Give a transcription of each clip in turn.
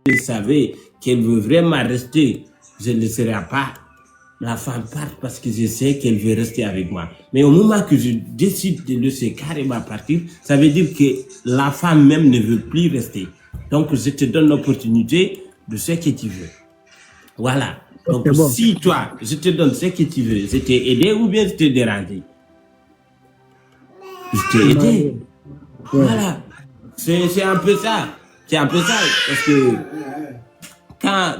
je savais qu'elle veut vraiment rester, je ne laisserai pas la femme parte parce que je sais qu'elle veut rester avec moi. Mais au moment que je décide de laisser carrément partir, ça veut dire que la femme même ne veut plus rester. Donc, je te donne l'opportunité de ce que tu veux. Voilà. Donc, bon. Si toi, je te donne ce que tu veux, je t'ai aidé ou bien je t'ai dérangé? Je t'ai aidé. Voilà. C'est un peu ça. C'est un peu ça. Parce que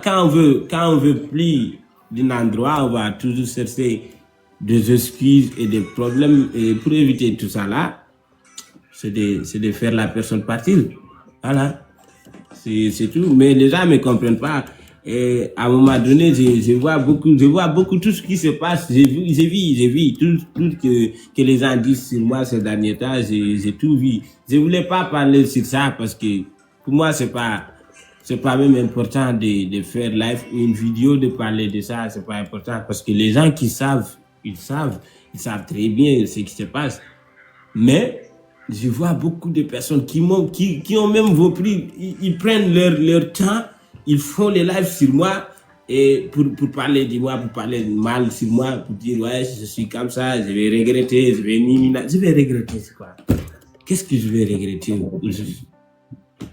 quand on veut plus d'un endroit, on va toujours chercher des excuses et des problèmes. Et pour éviter tout ça là, c'est de faire la personne partir. Voilà. C'est tout. Mais les gens ne me comprennent pas. Et à un moment donné, je vois beaucoup tout ce qui se passe. J'ai vu tout que les gens disent sur moi ces derniers temps. J'ai tout vu. Je voulais pas parler sur ça parce que pour moi, c'est pas même important de faire live une vidéo, de parler de ça. C'est pas important parce que les gens qui savent, ils savent très bien ce qui se passe. Mais je vois beaucoup de personnes qui ont même repris, ils prennent leur temps, ils font les lives sur moi et pour parler de moi, pour parler mal sur moi, pour dire ouais, je suis comme ça, je vais regretter, je vais regretter, c'est quoi? Qu'est-ce que je vais regretter?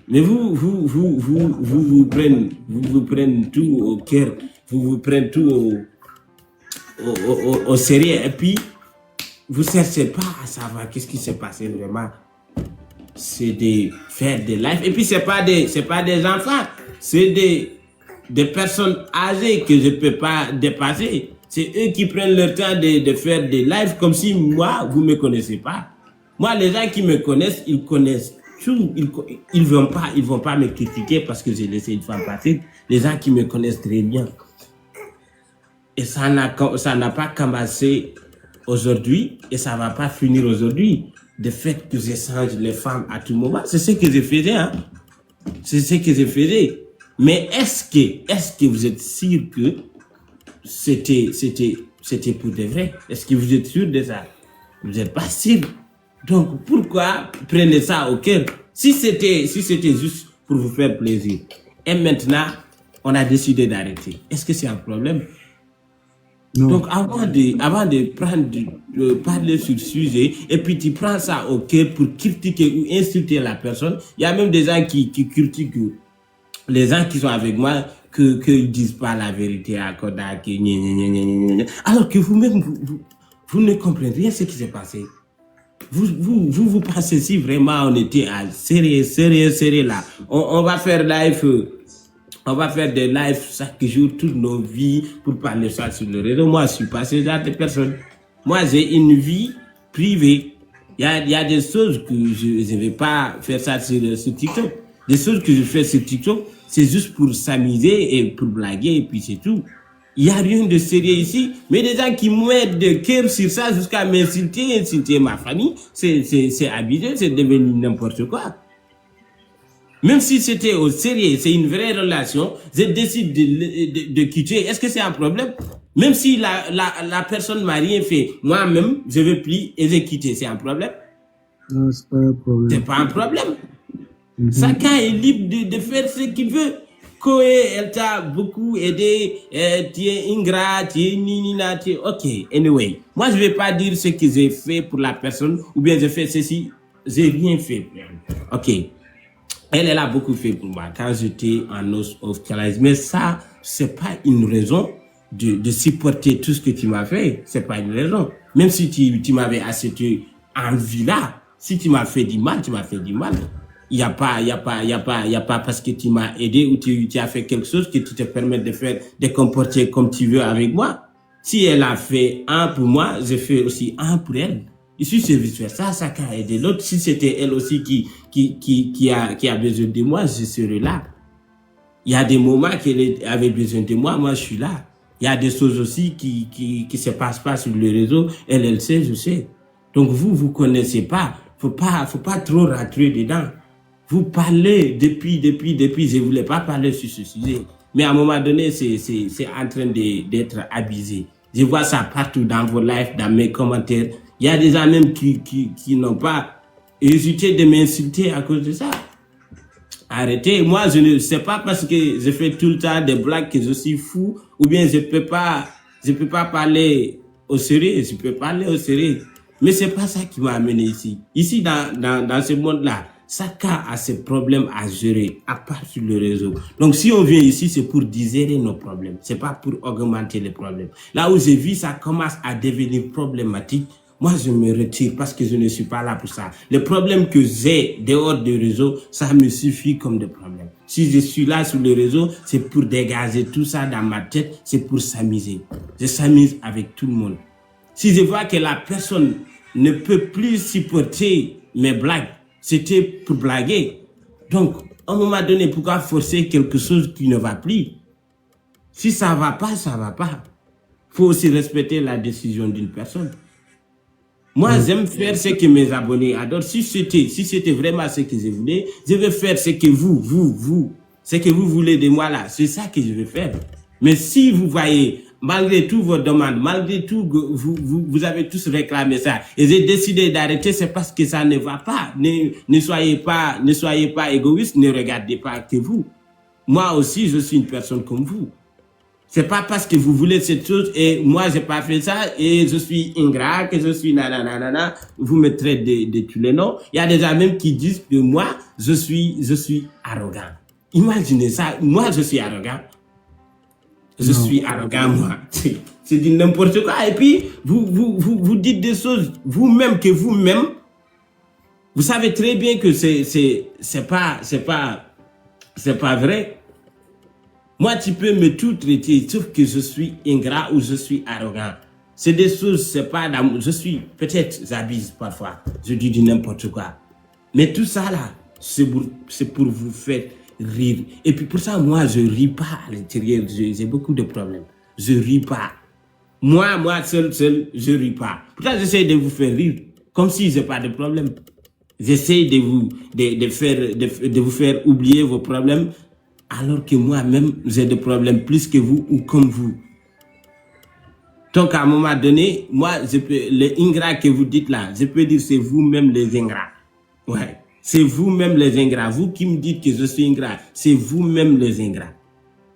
Mais vous prenez tout au cœur, vous prenez tout au sérieux et puis vous ne cherchez pas à savoir qu'est-ce qui s'est passé vraiment. C'est de faire des lives. Et puis, c'est pas des enfants. C'est des personnes âgées que je ne peux pas dépasser. C'est eux qui prennent le temps de faire des lives comme si moi, vous ne me connaissez pas. Moi, les gens qui me connaissent, ils connaissent tout. Ils vont pas me critiquer parce que j'ai laissé une femme partir. Les gens qui me connaissent très bien. Et ça n'a pas commencé aujourd'hui et ça va pas finir aujourd'hui. De fait que j'échange les femmes à tout moment, c'est ce que je faisais, hein. C'est ce que je faisais. Mais est-ce que vous êtes sûr que c'était pour de vrai? Est-ce que vous êtes sûr de ça? Vous n'êtes pas sûr. Donc pourquoi prenez ça au cœur? Si c'était juste pour vous faire plaisir. Et maintenant, on a décidé d'arrêter. Est-ce que c'est un problème? Non. Donc, avant de parler sur le sujet, et puis tu prends ça au cœur pour critiquer ou insulter la personne, il y a même des gens qui critiquent les gens qui sont avec moi, qu'ils disent pas la vérité à Kodak, alors que vous-même, vous ne comprenez rien ce qui s'est passé. Vous pensez si vraiment on était à sérieux là. On va faire live. On va faire des lives chaque jour, toutes nos vies, pour parler ça sur le réseau. Moi, je suis pas ce genre de personne. Moi, j'ai une vie privée. Il y a des choses que je ne vais pas faire ça sur TikTok. Des choses que je fais sur TikTok, c'est juste pour s'amuser et pour blaguer, et puis c'est tout. Il n'y a rien de sérieux ici. Mais des gens qui mettent de cœur sur ça jusqu'à insulter ma famille, c'est abusé, c'est devenu n'importe quoi. Même si c'était au sérieux, c'est une vraie relation, je décide de quitter, est-ce que c'est un problème? Même si la personne m'a rien fait, moi-même, je ne veux plus et j'ai quitté, c'est un problème? Non, c'est pas un problème. C'est pas un problème. Chacun est libre de faire ce qu'il veut. Koé, elle t'a beaucoup aidé, tu es ingrat, tu es ninina, tu es... Ok, anyway. Moi, je ne vais pas dire ce que j'ai fait pour la personne, ou bien j'ai fait ceci, j'ai rien fait. Ok. Elle a beaucoup fait pour moi quand j'étais en hospitalisation. Mais ça, c'est pas une raison de supporter tout ce que tu m'as fait. C'est pas une raison. Même si tu m'avais acheté en villa, si tu m'as fait du mal, tu m'as fait du mal. Il y a pas parce que tu m'as aidé ou tu as fait quelque chose que tu te permets de comporter comme tu veux avec moi. Si elle a fait un pour moi, je fais aussi un pour elle. Et si c'est vice-versa, chacun a aidé l'autre. Si c'était elle aussi qui a besoin de moi, je serai là. Il y a des moments qu'elle avait besoin de moi, moi je suis là. Il y a des choses aussi qui se passent pas sur le réseau, elle sait, je sais. Donc vous connaissez pas. Faut pas trop rentrer dedans. Vous parlez depuis, je voulais pas parler sur ce sujet. Mais à un moment donné, c'est en train d'être abusé. Je vois ça partout dans vos lives, dans mes commentaires. Il y a des gens même qui n'ont pas hésité de m'insulter à cause de ça. Arrêtez. Moi, je ne sais pas parce que je fais tout le temps des blagues que je suis fou ou bien je peux pas parler au sérieux. Je peux parler au sérieux. Mais c'est pas ça qui m'a amené ici. Ici, dans ce monde-là, chacun a ses problèmes à gérer, à part sur le réseau. Donc, si on vient ici, c'est pour digérer nos problèmes. C'est pas pour augmenter les problèmes. Là où j'ai vu, ça commence à devenir problématique. Moi, je me retire parce que je ne suis pas là pour ça. Les problèmes que j'ai dehors du réseau, ça me suffit comme des problèmes. Si je suis là sur le réseau, c'est pour dégager tout ça dans ma tête, c'est pour s'amuser. Je s'amuse avec tout le monde. Si je vois que la personne ne peut plus supporter mes blagues, c'était pour blaguer. Donc, à un moment donné, pourquoi forcer quelque chose qui ne va plus? Si ça va pas, ça va pas. Faut aussi respecter la décision d'une personne. Moi, j'aime faire ce que mes abonnés adorent. Si c'était vraiment ce que je voulais, je vais faire ce que ce que vous voulez de moi là. C'est ça que je vais faire. Mais si vous voyez, malgré toutes vos demandes, malgré tout, vous avez tous réclamé ça, et j'ai décidé d'arrêter, c'est parce que ça ne va pas. Ne soyez pas égoïste, ne regardez pas que vous. Moi aussi, je suis une personne comme vous. C'est pas parce que vous voulez cette chose et moi j'ai pas fait ça et je suis ingrat, que je suis nanana, vous me traitez de tous les noms. Il y a des gens même qui disent que moi, je suis arrogant. Imaginez ça, moi je suis arrogant. Je suis arrogant, moi. C'est du n'importe quoi. Et puis, vous dites des choses vous-même que vous-même, vous savez très bien que c'est pas vrai. Moi, tu peux me tout traiter, sauf que je suis ingrat ou je suis arrogant. C'est des choses, c'est pas d'amour. Je suis, peut-être, j'abuse parfois. Je dis du n'importe quoi. Mais tout ça là, c'est pour vous faire rire. Et puis pour ça, moi, je ris pas à l'intérieur. J'ai beaucoup de problèmes. Je ris pas. Moi, seul, je ris pas. Pourtant, j'essaie de vous faire rire. Comme si j'ai pas de problème. J'essaie de vous faire oublier vos problèmes. Alors que moi-même, j'ai des problèmes plus que vous ou comme vous. Donc, à un moment donné, moi, les ingrats que vous dites là, je peux dire c'est vous-même les ingrats. Ouais, c'est vous-même les ingrats. Vous qui me dites que je suis ingrat, c'est vous-même les ingrats.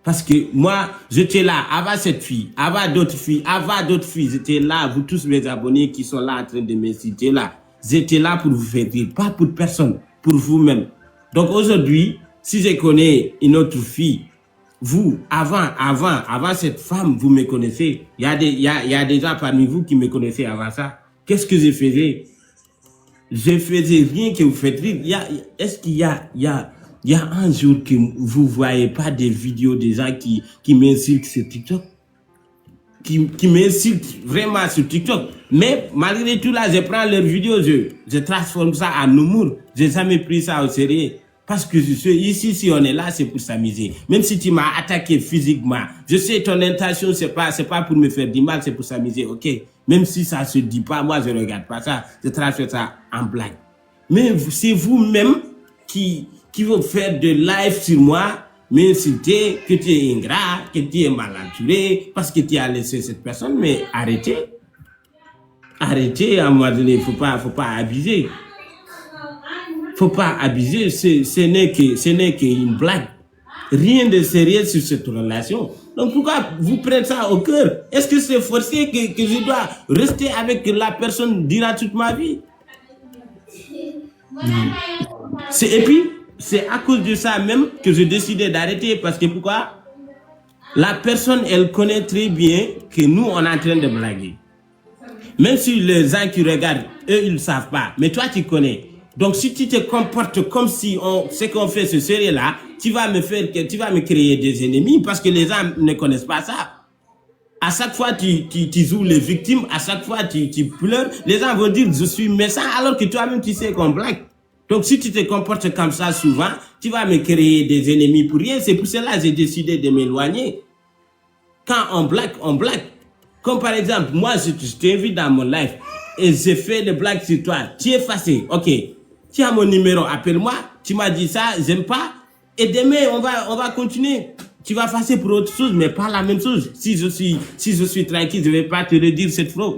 Parce que moi, j'étais là avant cette fille, avant d'autres filles, j'étais là, vous tous mes abonnés qui sont là en train de me citer là. J'étais là pour vous faire dire, pas pour personne, pour vous-même. Donc aujourd'hui, si je connais une autre fille, vous, avant cette femme, vous me connaissez. Il y a des gens parmi vous qui me connaissaient avant ça. Qu'est-ce que je faisais? Je faisais rien que vous faites rire. Est-ce qu'il y a un jour que vous voyez pas des vidéos des gens qui m'insultent sur TikTok? Qui m'insultent vraiment sur TikTok. Mais malgré tout là, je prends leurs vidéos, je transforme ça en humour. J'ai jamais pris ça au sérieux. Parce que ici, si on est là, c'est pour s'amuser. Même si tu m'as attaqué physiquement, je sais ton intention, c'est pas pour me faire du mal, c'est pour s'amuser, ok. Même si ça se dit pas, moi je regarde pas ça, je transfère ça en blague. Mais c'est vous-même qui veut faire de live sur moi, m'insulter, que tu es ingrat, que tu es mal entouré, parce que tu as laissé cette personne, mais arrêtez. Arrêtez, à un moment donné, faut pas abuser. Faut pas abuser, ce n'est qu'une blague. Rien de sérieux sur cette relation. Donc pourquoi vous prenez ça au cœur? Est-ce que c'est forcé que je dois rester avec la personne durant toute ma vie? Et puis, c'est à cause de ça même que j'ai décidé d'arrêter. Parce que pourquoi? La personne, elle connaît très bien que nous, on est en train de blaguer. Même si les gens qui regardent, eux, ils ne savent pas. Mais toi, tu connais. Donc, si tu te comportes comme si ce qu'on fait ce sérieux-là, tu vas me créer des ennemis parce que les gens ne connaissent pas ça. À chaque fois, tu joues les victimes, à chaque fois, tu pleures. Les gens vont dire, je suis méchant, alors que toi-même, tu sais qu'on blague. Donc, si tu te comportes comme ça souvent, tu vas me créer des ennemis pour rien. C'est pour cela que j'ai décidé de m'éloigner. Quand on blague, on blague. Comme par exemple, moi, je t'invite dans mon live et j'ai fait des blagues sur toi. Tu es effacé, ok. Tu as mon numéro, appelle-moi. Tu m'as dit ça, j'aime pas. Et demain, on va continuer. Tu vas passer pour autre chose, mais pas la même chose. Si je suis tranquille, je vais pas te redire cette mot.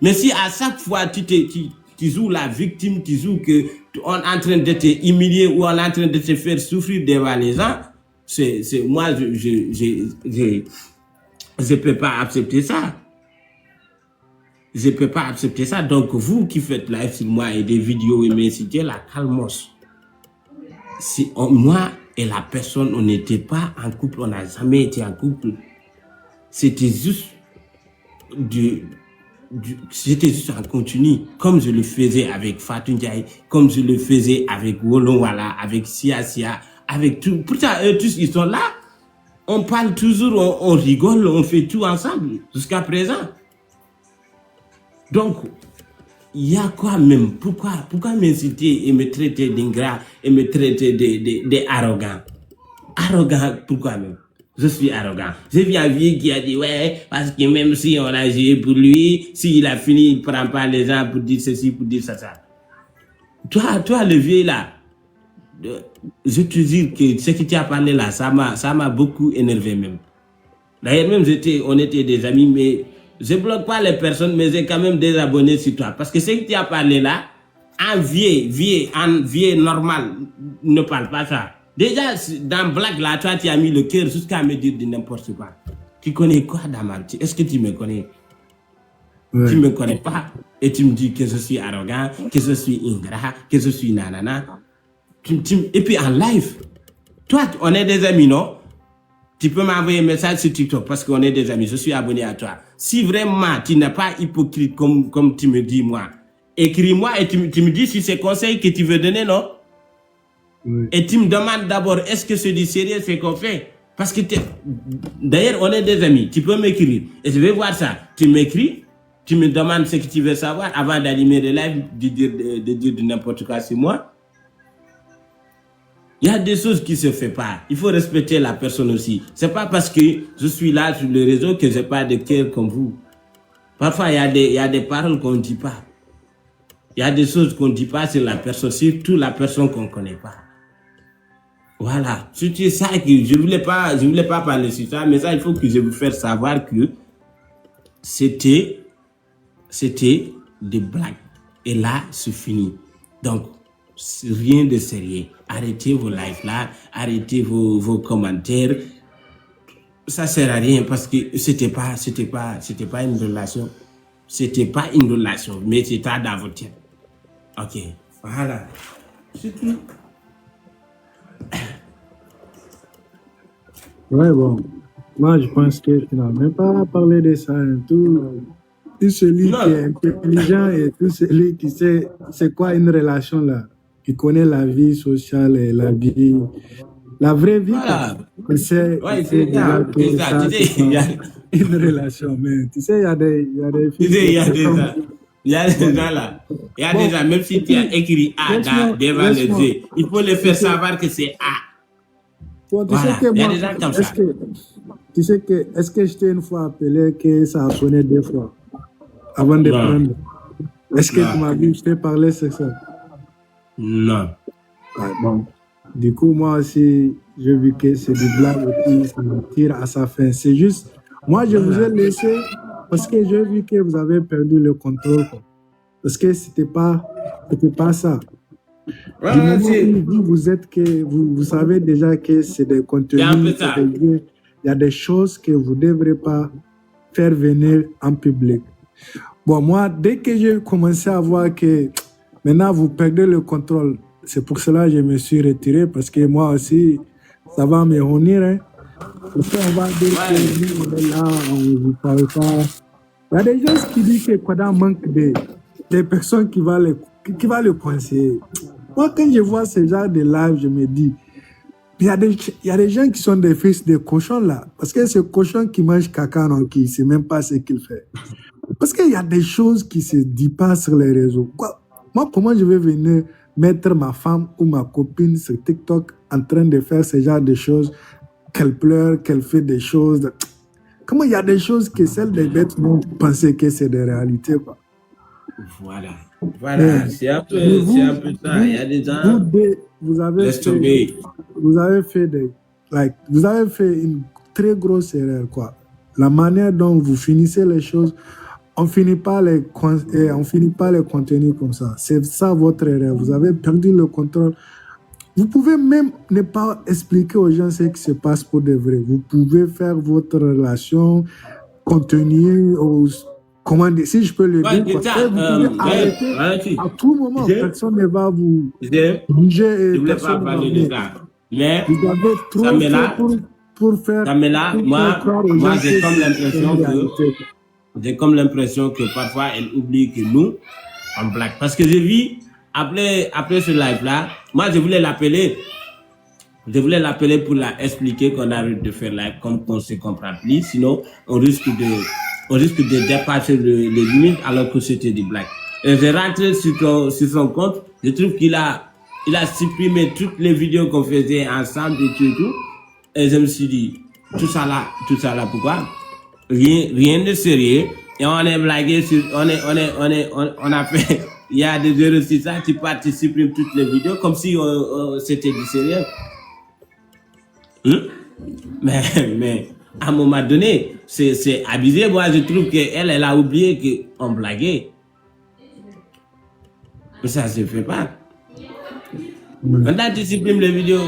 Mais si à chaque fois, tu tu joues la victime, tu joues que on est en train de te humilier ou on est en train de te faire souffrir devant les gens. Moi, je peux pas accepter ça. Je peux pas accepter ça. Donc, vous qui faites live sur moi et des vidéos et m'incitez la calmos. Si moi et la personne, on n'était pas en couple, on n'a jamais été en couple. C'était juste c'était juste en continu, comme je le faisais avec Fatou Ndiaye, comme je le faisais avec Wolonwala, avec Sia, avec tout. Pourtant, eux tous, ils sont là. On parle toujours, on rigole, on fait tout ensemble, jusqu'à présent. Donc, il y a quoi même? Pourquoi m'inciter et me traiter d'ingrat et me traiter d'arrogant? Arrogant, pourquoi même? Je suis arrogant. J'ai vu un vieux qui a dit, ouais, parce que même si on a joué pour lui, s'il a fini, il ne prend pas les gens pour dire ceci, pour dire ça. Toi, le vieux là, je te dis que ce que tu as parlé là, ça m'a beaucoup énervé même. D'ailleurs, même on était des amis, mais je ne bloque pas les personnes, mais j'ai quand même des abonnés sur toi. Parce que ce que tu as parlé là, un vieux normal ne parle pas ça. Déjà, dans Black, là, toi, tu as mis le cœur jusqu'à me dire de n'importe quoi. Tu connais quoi, Daman? Est-ce que tu me connais? Ouais. Tu ne me connais pas et tu me dis que je suis arrogant, que je suis ingrat, que je suis nanana. Et puis en live, toi, on est des amis, non? Tu peux m'envoyer un message sur TikTok parce qu'on est des amis, je suis abonné à toi. Si vraiment tu n'es pas hypocrite comme tu me dis, moi, écris-moi et tu me dis si c'est conseil que tu veux donner, non? Oui. Et tu me demandes d'abord, est-ce que c'est du sérieux ce qu'on fait? Parce que d'ailleurs, on est des amis. Tu peux m'écrire. Et je vais voir ça. Tu m'écris, tu me demandes ce que tu veux savoir avant d'animer le live, de dire de n'importe quoi sur moi. Il y a des choses qui ne se font pas. Il faut respecter la personne aussi. Ce n'est pas parce que je suis là sur le réseau que je n'ai pas de cœur comme vous. Parfois, il y a des paroles qu'on ne dit pas. Il y a des choses qu'on ne dit pas sur la personne, surtout la personne qu'on ne connaît pas. Voilà, c'est ça que je voulais pas parler sur ça, mais ça, il faut que je vous fasse savoir que c'était des blagues. Et là, c'est fini. Donc, rien de sérieux. Arrêtez vos lives là, arrêtez vos commentaires. Ça sert à rien parce que c'était pas une relation. C'était pas une relation, mais c'était dans votre tête. Ok, voilà. C'est tout. Ouais, bon. Moi, je pense que tu n'as même pas parlé de ça. Tout celui qui est intelligent et tout celui qui sait c'est quoi une relation là, qui connaît la vie sociale et la vraie vie. Voilà. C'est ça. Une relation, mais tu sais, il y a des filles. Il y a des gens là. Il y a des gens, même si tu as écrit A devant les yeux, il faut les faire savoir que c'est A. Bon, tu sais que moi, est-ce que je t'ai une fois appelé que ça a sonné 2 fois avant de prendre? Est-ce que tu m'as vu, je t'ai parlé, c'est ça? Non. Ouais, bon. Du coup, moi aussi, j'ai vu que c'est du blague et puis ça me tire à sa fin. C'est juste, moi, je vous ai laissé parce que j'ai vu que vous avez perdu le contrôle. Parce que c'était pas ça. Du moment où vous êtes que vous savez déjà que c'est des contenus, il y a des choses que vous ne devrez pas faire venir en public. Bon, moi, dès que j'ai commencé à voir que maintenant vous perdez le contrôle, c'est pour cela que je me suis retiré parce que moi aussi, ça va me revenir. Hein. Parce qu'on va dire que nous, on est là, on ne vous parle pas. Il y a des gens qui disent que Koda manque des personnes qui vont le conseiller. Moi, quand je vois ce genre de live, je me dis, il y a des gens qui sont des fils de cochons là. Parce que ce cochon qui mange caca, non, qui ne sait même pas ce qu'il fait. Parce qu'il y a des choses qui ne se disent pas sur les réseaux. Quoi? Moi, comment je vais venir mettre ma femme ou ma copine sur TikTok en train de faire ce genre de choses, qu'elle pleure, qu'elle fait des choses. Comment il y a des choses que celles des bêtes vont penser que c'est des réalités, quoi. Voilà, c'est un peu ça. Il y a des gens. Vous avez fait une très grosse erreur, quoi. La manière dont vous finissez les choses, on finit pas les contenus comme ça. C'est ça votre erreur. Vous avez perdu le contrôle. Vous pouvez même ne pas expliquer aux gens ce qui se passe pour de vrai. Vous pouvez faire votre relation, contenu, comment dire, si je peux le dire, parce que vous pouvez arrêter à tout moment. Personne ne va vous juger. Je ne voulais pas parler de ça. Mais vous avez trop fait pour faire. Moi, j'ai comme l'impression que parfois elle oublie que nous, on blague. Parce que j'ai vu, après ce live-là, moi, je voulais l'appeler pour la expliquer qu'on arrête de faire live comme qu'on se comprend plus. Sinon, on risque de dépasser les limites alors que c'était des blagues. Et j'ai rentré sur son compte. Je trouve qu'il a supprimé toutes les vidéos qu'on faisait ensemble et tout. Et je me suis dit, tout ça là, pourquoi? Rien de sérieux. Et on est blagué sur, on a fait, il y a des erreurs sur ça, tu supprimes toutes les vidéos comme si c'était du sérieux. Mais, à un moment donné, c'est abusé. Moi, je trouve qu'elle a oublié qu'on blaguait. Mais ça se fait pas. Maintenant, tu supprimes les vidéos.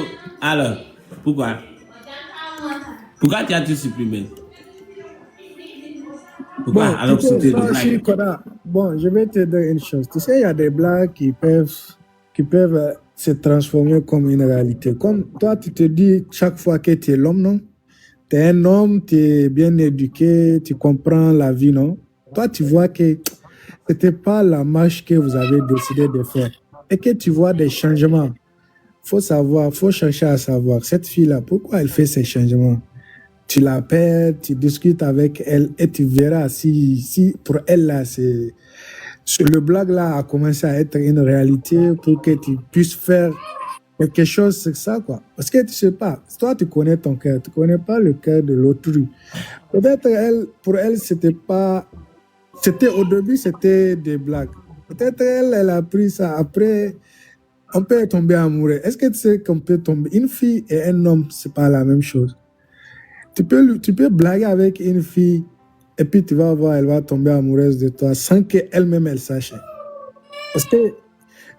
Alors, pourquoi? Pourquoi tu as tout supprimé? Pourquoi? Bon, Alors que c'était des blagues. Bon, je vais te dire une chose. Tu sais, il y a des blagues qui peuvent se transformer comme une réalité. Comme toi, tu te dis chaque fois que tu es l'homme, non? Tu es un homme, tu es bien éduqué, tu comprends la vie, non? Toi, tu vois que ce n'était pas la marche que vous avez décidé de faire. Et que tu vois des changements. Faut chercher à savoir, cette fille-là, pourquoi elle fait ces changements? Tu l'appelles, tu discutes avec elle et tu verras si pour elle, là, le blague là a commencé à être une réalité pour que tu puisses faire quelque chose, c'est ça, quoi. Parce que tu sais pas, toi, tu connais ton cœur, tu connais pas le cœur de l'autrui. Peut-être pour elle, au début, c'était des blagues. Peut-être elle a pris ça. Après, on peut tomber amoureux. Est-ce que tu sais qu'on peut tomber? Une fille et un homme, c'est pas la même chose. Tu peux blaguer avec une fille et puis tu vas voir, elle va tomber amoureuse de toi sans qu'elle-même elle sache. Parce que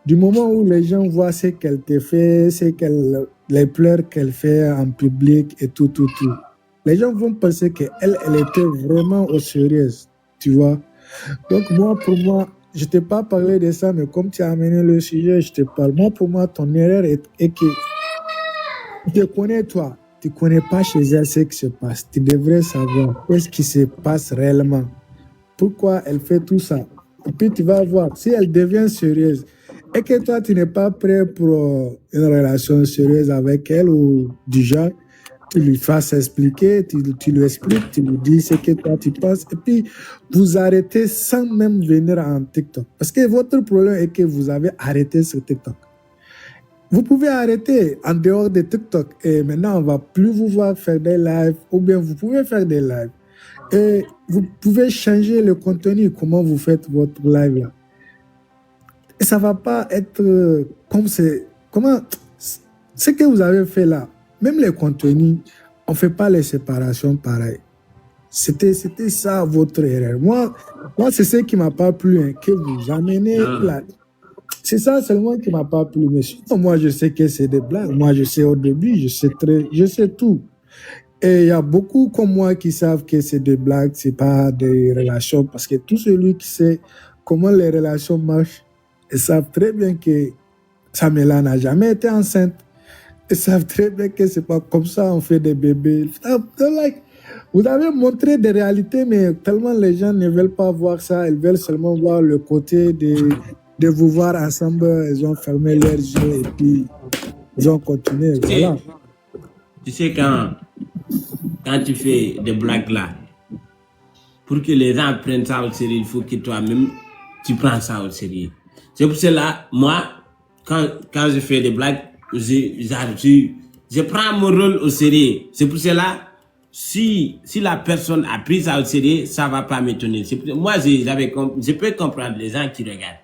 du moment où les gens voient ce qu'elle te fait, les pleurs qu'elle fait en public et tout, les gens vont penser qu'elle était vraiment au sérieux, tu vois. Donc pour moi, je ne t'ai pas parlé de ça, mais comme tu as amené le sujet, je te parle. Pour moi, ton erreur est que tu te connais toi. Tu ne connais pas chez elle ce qui se passe. Tu devrais savoir qu'est-ce qui se passe réellement. Pourquoi elle fait tout ça. Et puis tu vas voir, si elle devient sérieuse et que toi, tu n'es pas prêt pour une relation sérieuse avec elle ou du genre, tu lui fasses expliquer, tu lui expliques, tu lui dis ce que toi tu penses. Et puis, vous arrêtez sans même venir en TikTok. Parce que votre problème est que vous avez arrêté sur TikTok. Vous pouvez arrêter en dehors de TikTok et maintenant on ne va plus vous voir faire des lives ou bien vous pouvez faire des lives. Et vous pouvez changer le contenu, comment vous faites votre live là. Et ça ne va pas être comme c'est... Ce que vous avez fait là, même les contenus, on ne fait pas les séparations pareilles. C'était ça votre erreur. Moi c'est ce qui ne m'a pas plu, hein, que vous amenez là. C'est ça seulement qui ne m'a pas plu. Mais sinon, moi, je sais que c'est des blagues. Moi, je sais au début, je sais tout. Et il y a beaucoup comme moi qui savent que c'est des blagues, ce n'est pas des relations. Parce que tout celui qui sait comment les relations marchent, ils savent très bien que Samela n'a jamais été enceinte. Ils savent très bien que ce n'est pas comme ça on fait des bébés. Vous avez montré des réalités, mais tellement les gens ne veulent pas voir ça. Ils veulent seulement voir le côté de vous voir ensemble. Ils ont fermé leurs yeux et puis ils ont continué. Voilà. Tu sais, quand tu fais des blagues là, pour que les gens prennent ça au sérieux, il faut que toi-même, tu prends ça au sérieux. C'est pour cela, moi, quand je fais des blagues, je prends mon rôle au sérieux. C'est pour cela, si la personne a pris ça au sérieux, ça ne va pas m'étonner. Moi, je peux comprendre les gens qui regardent.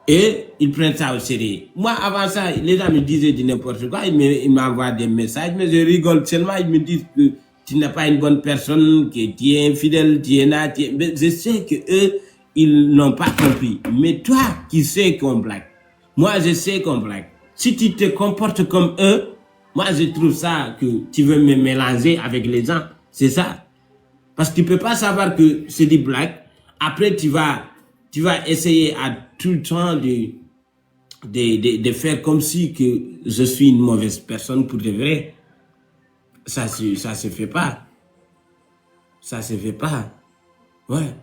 Et ils prennent ça au sérieux. Moi, avant ça, les gens me disaient de n'importe quoi. Ils m'envoient des messages, mais je rigole seulement. Ils me disent que tu n'es pas une bonne personne, que tu es infidèle, tu es là, mais je sais que eux, ils n'ont pas compris. Mais toi qui sais qu'on blague, moi je sais qu'on blague. Si tu te comportes comme eux, moi je trouve ça que tu veux me mélanger avec les gens. C'est ça. Parce que tu peux pas savoir que c'est des blagues. Après tu vas essayer à tout le temps de faire comme si que je suis une mauvaise personne pour de vrai. Ça se fait pas. Ça se fait pas. Ouais.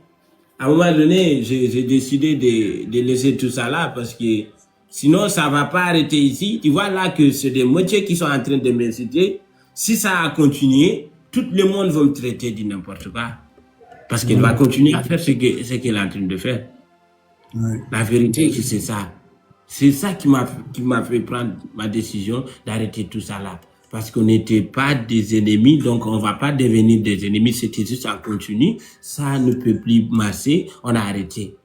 À un moment donné, j'ai décidé de laisser tout ça là parce que sinon, ça va pas arrêter ici. Tu vois là que c'est des moitiés qui sont en train de m'insulter. Si ça a continué, tout le monde va me traiter de n'importe quoi. Parce qu'il va continuer à faire ce qu'il est en train de faire. Ouais. La vérité, c'est ça. C'est ça qui m'a fait prendre ma décision d'arrêter tout ça là. Parce qu'on n'était pas des ennemis, donc on ne va pas devenir des ennemis. C'était juste en continu. Ça ne peut plus marcher. On a arrêté.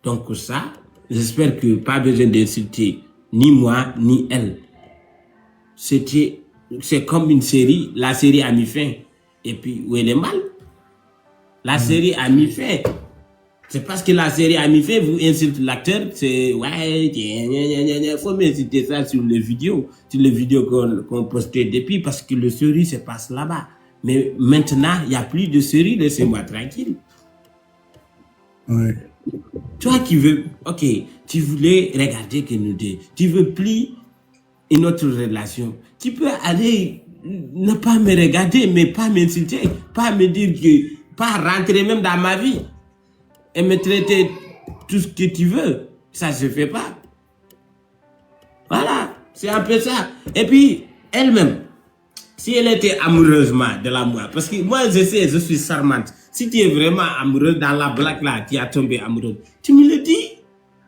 Donc ça, j'espère que pas besoin d'insulter ni moi, ni elle. C'est comme une série. La série a mis fin. Et puis, où est le mal? La série a mis fin. C'est parce que la série a mis fin, vous insultez l'acteur, c'est ouais, faut m'insulter ça sur les vidéos qu'on postait depuis parce que le série se passe là-bas. Mais maintenant, il n'y a plus de série, laissez-moi tranquille. Ouais. Toi qui veux, ok, tu voulais regarder que nous deux, tu veux plus une autre relation, tu peux aller ne pas me regarder, mais pas m'insulter, pas me dire que, pas rentrer même dans ma vie. Et me traiter tout ce que tu veux, ça se fait pas. Voilà, c'est un peu ça. Et puis, elle-même, si elle était amoureusement de la moi, parce que moi je sais, je suis charmante. Si tu es vraiment amoureuse dans la blague là, tu as tombé amoureuse, tu me le dis.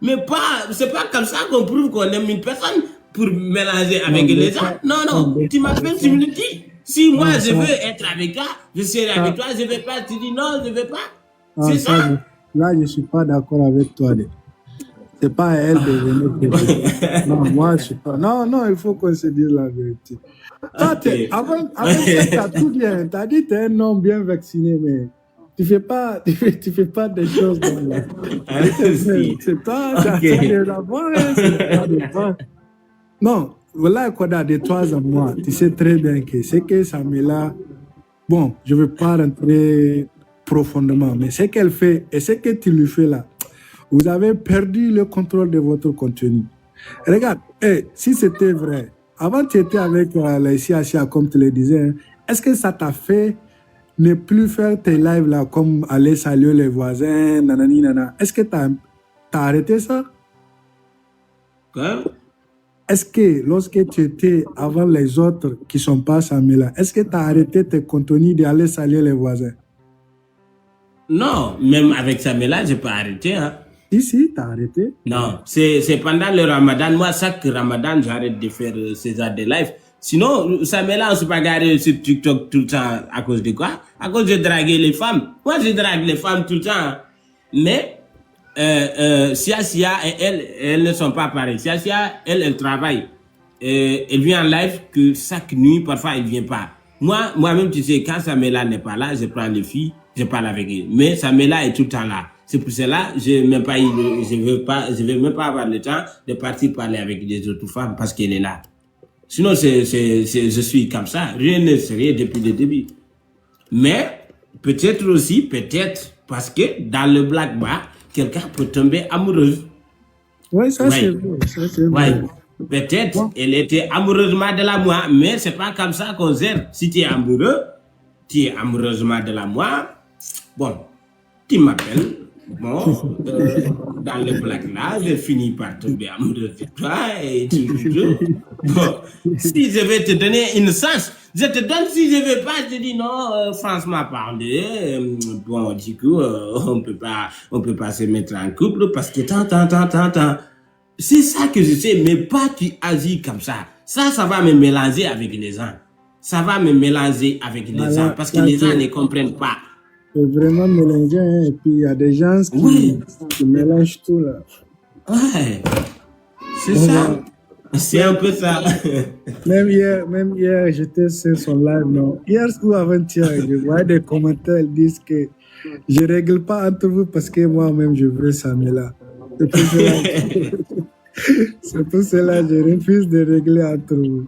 Mais pas, c'est pas comme ça qu'on prouve qu'on aime une personne pour mélanger avec les gens. Non, tu m'appelles, tu me le dis. Si moi je veux être avec toi, je serai avec toi, je vais pas, tu dis non, je veux pas. C'est ça. Là, je ne suis pas d'accord avec toi. C'est pas à elle de venir te non, moi, je suis pas. Non, il faut qu'on se dise la vérité. Toi, avant tu as tout bien. Tu as dit que tu es un homme bien vacciné, mais tu fais pas des choses comme là. C'est pas de la bonne, c'est pas de toi. Non, voilà quoi, de toi à moi. Tu sais très bien que c'est que Samela, bon, je ne veux pas rentrer profondément, mais ce qu'elle fait et ce que tu lui fais là, vous avez perdu le contrôle de votre contenu. Regarde, si c'était vrai, avant tu étais avec les CHA comme tu le disais, est-ce que ça t'a fait ne plus faire tes lives là comme aller saluer les voisins, nanani nana? Est-ce que t'as arrêté ça? Quoi? Est-ce que lorsque tu étais avant les autres qui sont pas Samela, est-ce que tu as arrêté tes contenus d'aller saluer les voisins? Non, même avec Samela, je peux arrêter. Hein. Si, tu as arrêté. Non, c'est pendant le Ramadan. Moi, chaque Ramadan, j'arrête de faire ces heures de live. Sinon, Samela, on ne s'est pas garé sur TikTok tout le temps à cause de quoi? À cause de draguer les femmes. Moi, je drague les femmes tout le temps. Mais, Sia et elles ne sont pas pareilles. Sia, elle travaille. Elle vient en live que chaque nuit, parfois, elle ne vient pas. Moi-même, tu sais, quand Samela n'est pas là, je prends les filles, je parle avec elles. Mais Samela est tout le temps là. C'est pour cela je veux même pas avoir le temps de partir parler avec les autres femmes parce qu'elle est là. Sinon, je suis comme ça. Rien ne serait depuis le début. Mais, peut-être parce que dans le black bar, quelqu'un peut tomber amoureuse. Oui, ça c'est vrai. Peut-être elle était amoureusement de la moi, mais c'est pas comme ça qu'on gère. Si tu es amoureux, tu es amoureusement de la moi, bon, tu m'appelles, bon, dans le black là, je finis par tomber amoureux de toi et tout. Bon, si je vais te donner une chance, je te donne. Si je veux pas, je dis non, franchement parler, bon, du coup, on peut pas se mettre en couple parce que tant. C'est ça que je sais, mais pas tu agis comme ça. Ça va me mélanger avec les gens. Ça va me mélanger avec les gens parce que les gens ne comprennent pas. C'est vraiment mélangé, hein, et puis il y a des gens qui mélangent tout là. Ouais, c'est ça. C'est un peu ça. Même hier, j'étais sur son live, non. Hier ou avant-hier, je voyais des commentaires, ils disent que je ne règle pas entre vous parce que moi-même, je veux Samela. C'est pour cela, c'est pour cela que je refuse de régler entre vous.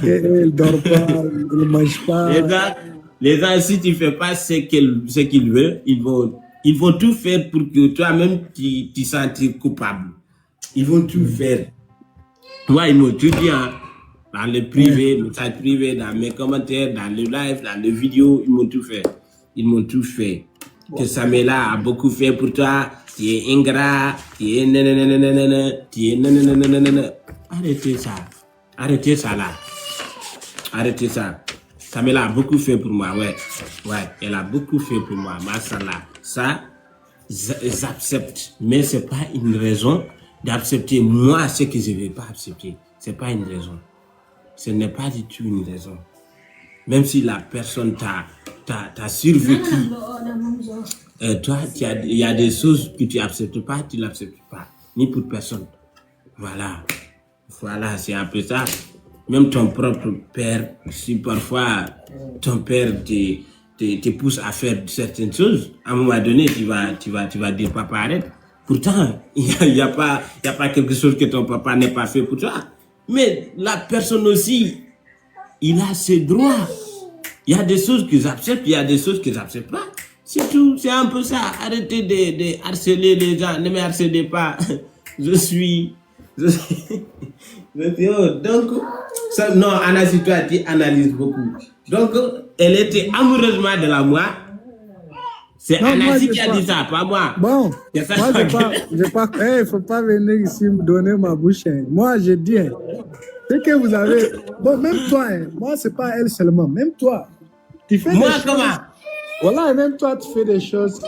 Et il ne dort pas, il ne mange pas. Les gens, si tu ne fais pas ce qu'ils veulent, ils vont tout faire pour que toi-même, tu te sentes coupable. Ils vont tout faire. Moi, ils m'ont tout dit, hein, dans le privé, message privé, dans mes commentaires, dans le live, dans les vidéos, ils m'ont tout fait. Ils m'ont tout fait. Que Samela a beaucoup fait pour toi, tu es ingrat, tu es nananana, tu es nananana. Arrêtez ça. Arrêtez ça là. Arrêtez ça. Samela a beaucoup fait pour moi, ouais. Ouais, elle a beaucoup fait pour moi, mashallah. Ça, j'accepte. Mais ce n'est pas une raison d'accepter moi ce que je ne vais pas accepter. Ce n'est pas une raison. Ce n'est pas du tout une raison. Même si la personne t'a survécu, toi, il y a des choses que tu n'acceptes pas, tu ne l'acceptes pas. Ni pour personne. Voilà. Voilà, c'est un peu ça. Même ton propre père, si parfois ton père te pousse à faire certaines choses, à un moment donné, tu vas dire papa arrête. Pourtant, il y a pas quelque chose que ton papa n'ait pas fait pour toi. Mais la personne aussi, il a ses droits. Il y a des choses que j'accepte, il y a des choses que j'accepte pas. C'est tout, c'est un peu ça. Arrêtez de harceler les gens, ne me harcelez pas. Je suis donc, ça, non, Anna, si toi, tu analyses beaucoup. Donc, elle était amoureusement de la moi. C'est Anna qui a dit ça, pas moi. Bon, ça, moi, il ne faut pas venir ici me donner ma bouche. Hein. Moi, je dis, hein, c'est que vous avez... Bon, même toi, hein, moi, ce n'est pas elle seulement. Même toi, tu fais moi, des comment choses... Voilà, même toi, tu fais des choses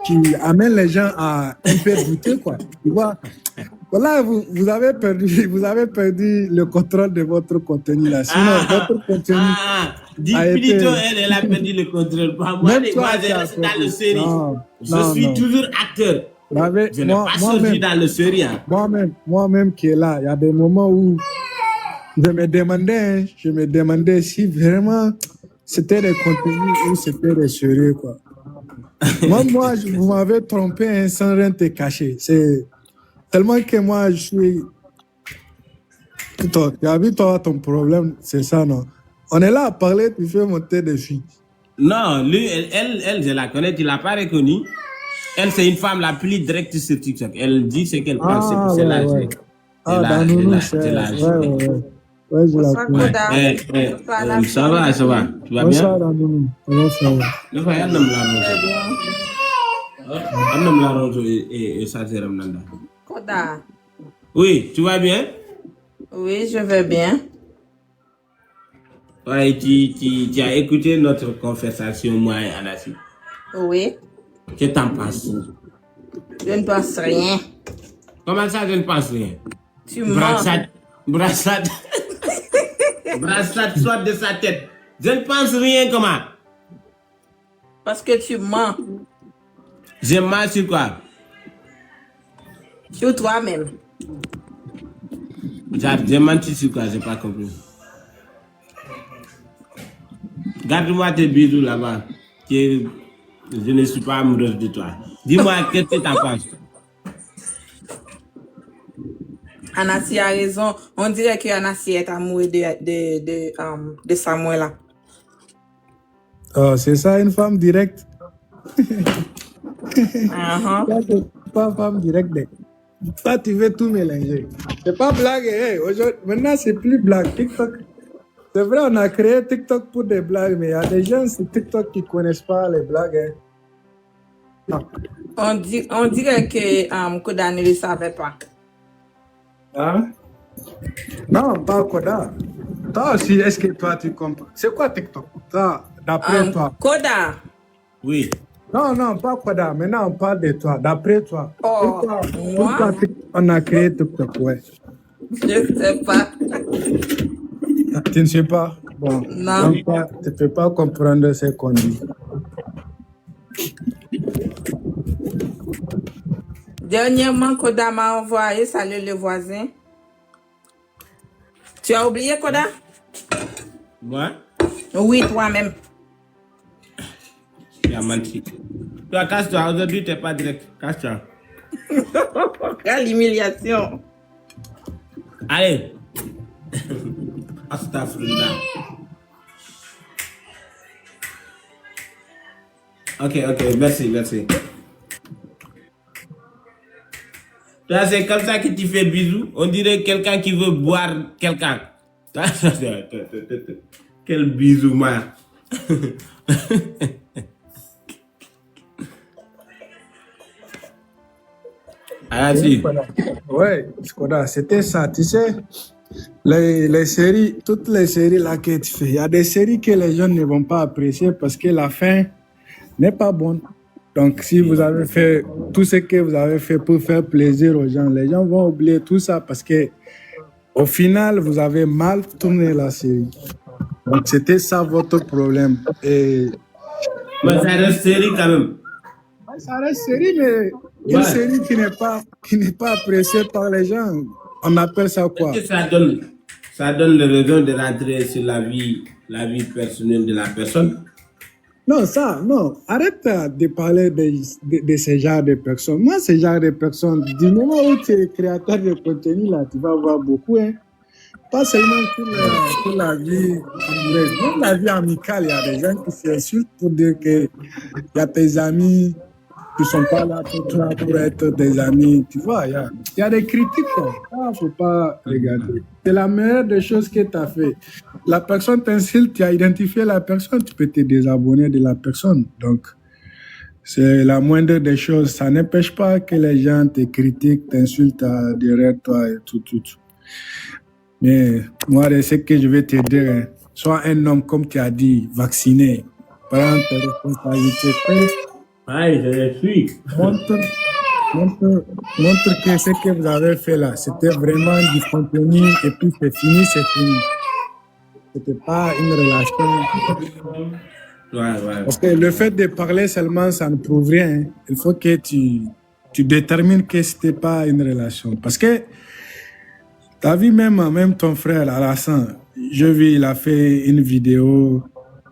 qui amènent les gens à un peu douter, quoi. Tu vois. Voilà, vous avez perdu le contrôle de votre contenu là. Sinon, votre contenu. Dis plutôt, elle a perdu le contrôle. Moi, je reste dans le série. Je suis toujours acteur. Je n'ai pas sorti dans le série. Hein. Moi-même qui est là, il y a des moments où je me demandais si vraiment c'était des contenus ou c'était des séries, quoi. moi, vous m'avez trompé hein, sans rien te cacher. C'est tellement que moi, je suis... Tu as vu, toi, ton problème, c'est ça, non? On est là à parler, tu fais monter des filles. Non, lui, elle, je la connais, tu ne l'as pas reconnue. Elle, c'est une femme la plus directe sur TikTok. Elle dit ce qu'elle pense, c'est là. Ouais, je la connais. Ça va. Tu vas bien? Ça va. Koda. Oui, tu vas bien? Oui, je vais bien. Ouais, tu as écouté notre conversation, moi et Anassi. Oui. Que t'en penses? Je ne pense rien. Comment ça, je ne pense rien? Tu mens. Brassade sort de sa tête. Je ne pense rien, comment? Parce que tu mens. Je mens sur quoi? Sur toi-même. J'ai menti sur quoi? J'ai pas compris. Garde-moi tes bisous là-bas. Je ne suis pas amoureuse de toi. Dis-moi, qu'est-ce que tu en penses? Anassi a raison. On dirait que Anassi est amoureux de Samuel. Oh, c'est ça, une femme directe. Pas femme directe. Toi, tu veux tout mélanger. C'est pas blague. Hey, maintenant, c'est plus blague. TikTok. C'est vrai, on a créé TikTok pour des blagues, mais il y a des gens sur TikTok qui ne connaissent pas les blagues. Hein. On dirait que Koda ne le savait pas. Hein? Non, pas Koda. Toi aussi, est-ce que toi, tu comprends? C'est quoi TikTok? Toi, d'après toi. Koda. Oui. Non, pas Koda. Maintenant, on parle de toi. D'après toi. Oh, pourquoi on a créé TikTok? Ouais. Je ne sais pas. Tu ne sais pas? Bon. Non. Tu ne peux pas comprendre ce qu'on dit. Dernièrement, Koda m'a envoyé salut le voisin. Tu as oublié, Koda? Moi, Oui, toi-même. il a menti. Toi, casse-toi. Aujourd'hui, tu n'es pas direct. Casse-toi. Quelle humiliation. Allez. Astaghfirullah. Ok, merci. Toi, c'est comme ça que tu fais bisous. On dirait quelqu'un qui veut boire quelqu'un. Quel bisou, moi. Ah, si. Ouais, Skoda, c'était ça. Tu sais, les séries, toutes les séries là que tu fais, il y a des séries que les gens ne vont pas apprécier parce que la fin n'est pas bonne. Donc, si vous avez fait tout ce que vous avez fait pour faire plaisir aux gens, les gens vont oublier tout ça parce que au final, vous avez mal tourné la série. Donc, c'était ça votre problème. Et Mais ça reste série quand même. ça reste série, mais une série qui n'est pas appréciée par les gens, on appelle ça quoi? Est-ce que ça donne le raison de rentrer sur la vie personnelle de la personne? Non, non. Arrête de parler de ce genre de personnes. Moi, ce genre de personnes, du moment où tu es créateur de contenu, là, tu vas voir beaucoup, hein. Pas seulement pour la vie amoureuse, même la vie amicale, il y a des gens qui s'insultent pour dire que il y a tes amis qui ne sont pas là pour toi, pour être des amis. Tu vois, il y a des critiques. Il ne faut pas regarder. C'est la meilleure des choses que tu as fait. La personne t'insulte, tu as identifié la personne, tu peux te désabonner de la personne. Donc, c'est la moindre des choses. Ça n'empêche pas que les gens te critiquent, t'insultent derrière toi et tout. Mais moi, ce que je vais te dire, hein, sois un homme, comme tu as dit, vacciné. Prends tes responsabilités. Oui, je suis. Montre que ce que vous avez fait là, c'était vraiment du contenu et puis c'est fini. C'était pas une relation. Ouais. Parce que le fait de parler seulement, ça ne prouve rien. Il faut que tu détermines que c'était pas une relation. Parce que tu as vu même ton frère Alassane, je vis, il a fait une vidéo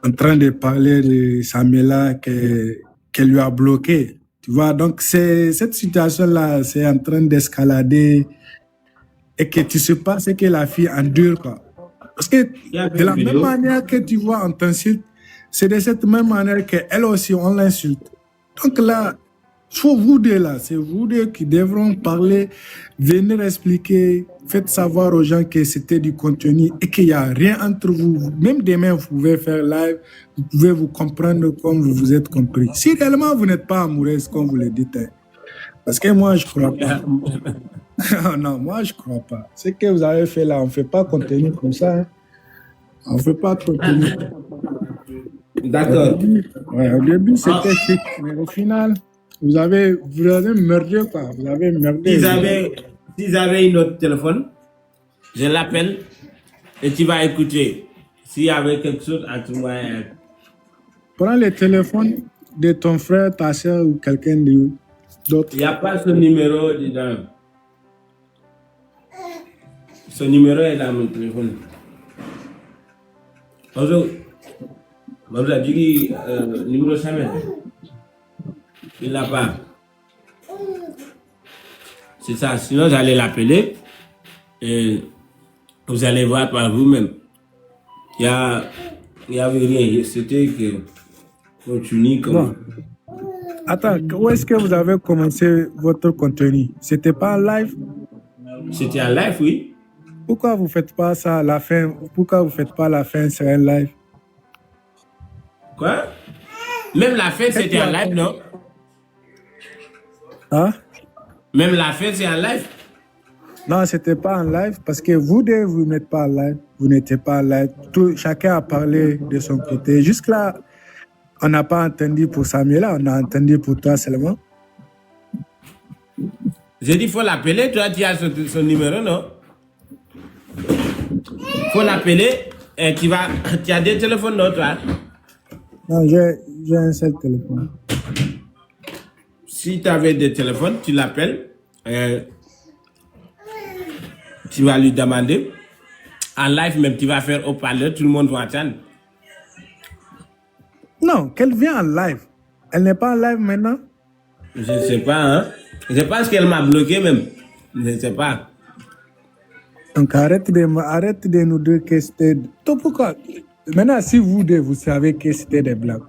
en train de parler de Samela qu'elle lui a bloqué. Tu vois, donc cette situation-là, c'est en train d'escalader et que tu sais pas ce que la fille endure, quoi. Parce que de la même manière que tu vois, on t'insulte, c'est de cette même manière qu'elle aussi, on l'insulte. Donc là, faut vous deux là, c'est vous deux qui devront parler, venir expliquer, faites savoir aux gens que c'était du contenu et qu'il n'y a rien entre vous. Même demain, vous pouvez faire live, vous pouvez vous comprendre comme vous vous êtes compris. Si réellement vous n'êtes pas amoureuse, comme vous le dites, hein, parce que moi, je ne crois pas. Non, moi, je ne crois pas. Ce que vous avez fait là, on ne fait pas contenu comme ça. Hein. On ne fait pas contenu. D'accord. Ouais, au début, c'était chic, mais au final... Vous avez merdé, quoi. Vous avez merdé. S'ils avaient une autre téléphone, je l'appelle et tu vas écouter. S'il y avait quelque chose entre moi et... Prends le téléphone de ton frère, ta soeur ou quelqu'un d'autre. Il n'y a pas ce numéro dedans. Ce numéro est dans mon téléphone. Bonjour. Bonjour, dis numéro Samuel. Il l'a pas. C'est ça. Sinon, j'allais l'appeler et vous allez voir par vous-même. Il y avait rien. C'était que continue comme... Bon. Attends, où est-ce que vous avez commencé votre contenu? C'était pas en live? C'était en live, oui. Pourquoi vous faites pas ça à la fin? Pourquoi vous faites pas la fin sur un live? Quoi? Même la fin, c'était en live, non? Hein? Même la fin, c'est en live? Non, c'était pas en live parce que vous deux, vous n'êtes pas en live. Vous n'étiez pas en live. Chacun a parlé de son côté. Jusque-là, on n'a pas entendu pour Samuel, on a entendu pour toi seulement. J'ai dit, il faut l'appeler. Toi, tu as son numéro, non? Il faut l'appeler. Et tu as des téléphones, non, toi? Non, j'ai un seul téléphone. Si tu avais des téléphones, tu l'appelles. Tu vas lui demander. En live, même, tu vas faire haut-parleur, tout le monde va entendre. Non, qu'elle vient en live. Elle n'est pas en live maintenant. Je ne sais pas, hein. Je pense qu'elle m'a bloqué même. Je ne sais pas. Donc arrête de nous dire que c'était... Pourquoi? Maintenant, si vous deux, vous savez que c'était des blagues.